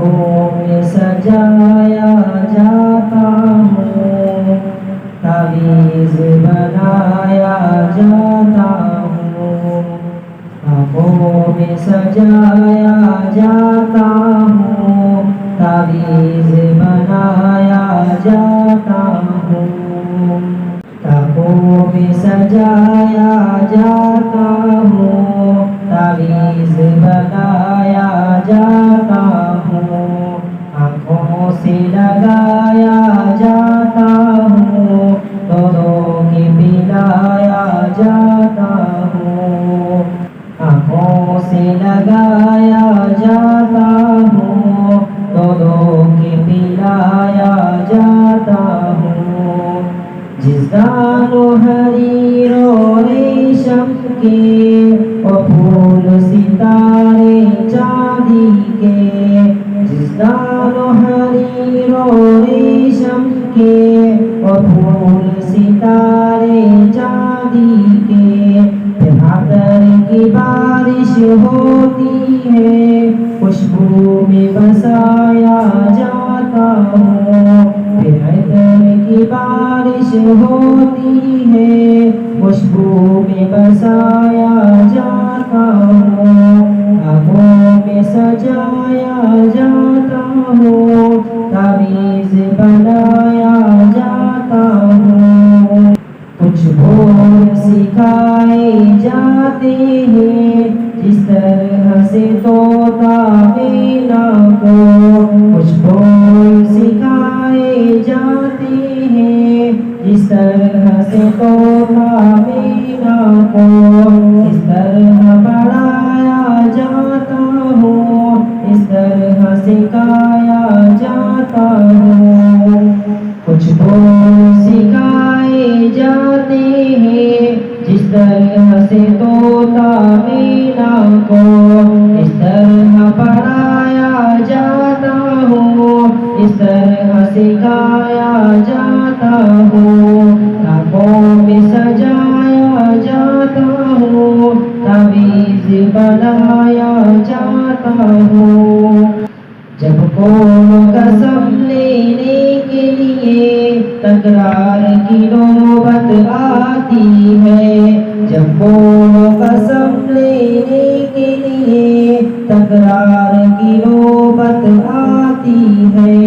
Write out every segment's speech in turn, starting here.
آنکھوں میں سجایا جاتا ہوں، تعویذ بنایا جاتا ہوں، آنکھوں میں سجایا جاتا ہوں، تعویذ بنایا جاتا ہوں، آنکھوں میں سجایا جاتا ہوں، تعویذ بنایا جاتا ہوں، آنکھوں سے لگایا جاتا ہوں، دودھوں کے پلایا جاتا ہوں، آنکھوں سے لگایا جاتا ہوں، دودھوں کے پلایا جاتا ہوں، جس دان و حریر و ریشم کے وہ پھول ستارے چاندی کے، جس دان و حریر و ریشم کے وہ پھول ستارے چاندی کے، پھر عطر کی بارش ہوتی ہے، خوشبو میں بسایا جاتا ہوں، پھر عطر کی بارش ہوتی ہے، خوشبو میں بسایا جاتا ہوں، آنکھوں میں سجایا جاتا ہوں، تعویذ بنایا جاتا ہوں، کچھ بول سکھائے جاتے ہیں، جس طرح سے طوطا مینا کو، کچھ بول سکھائے جاتے ہیں، جس طرح سے طوطا مینا کو، اس طرح پڑھایا جاتا ہوں، اس طرح سکھایا جاتا ہوں، کچھ بول سکھائے جاتے ہیں، جس طرح سے طوطا مینا کو، اس طرح پڑھایا جاتا ہوں، اس طرح سکھایا جاتا ہوں، آنکھوں میں سجایا جاتا ہوں، تعویذ بنایا جاتا ہوں، جب قوم قسم لینے کے لیے تکرار کی نوبت آتی ہے، جب قوم قسم لینے کے لیے تکرار کی نوبت آتی ہے،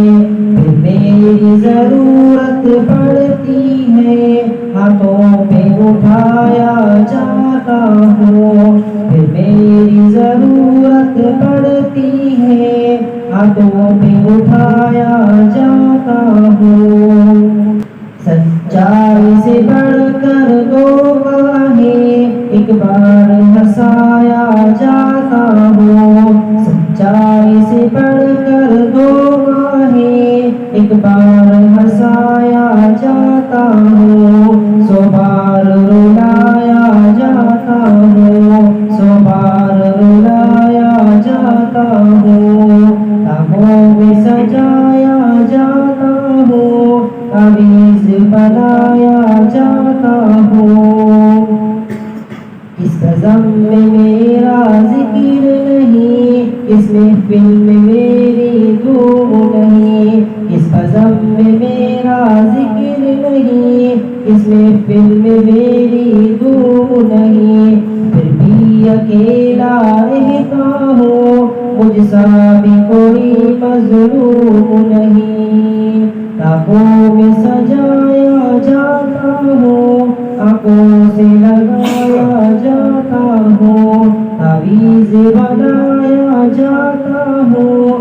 پھر میری ضرورت پڑتی ہے، ہاتھوں پہ اٹھایا جاتا ہوں، پھر میری ضرورت پڑتی ہے، ہاتھوں پہ اٹھایا جاتا ہوں، سچائی سے بڑھ کر دھوکہ ہے، ایک بار ہنسایا جاتا ہوں، سچائی سے بڑھ کر دھوکہ ہے، ایک بار ہنسایا جاتا ہوں، 100 بار رلایا جاتا ہوں، 100 بار رلایا جاتا ہوں، آنکھوں میں سجایا جاتا ہوں، تعویذ بنایا جاتا ہوں، اس بزم میں میرا ذکر نہیں، اس محفل میں میری دھوم نہیں، اس بزم میں میرا ذکر نہیں، اس محفل میں میری دھوم نہیں، پھر بھی اکیلا رہتا ہوں، مجھ سا بھی کوئی مظلوم نہیں، آنکھوں میں سجایا جاتا ہوں، آنکھوں سے لگایا جاتا ہوں، تعویذ بنایا جاتا ہوں،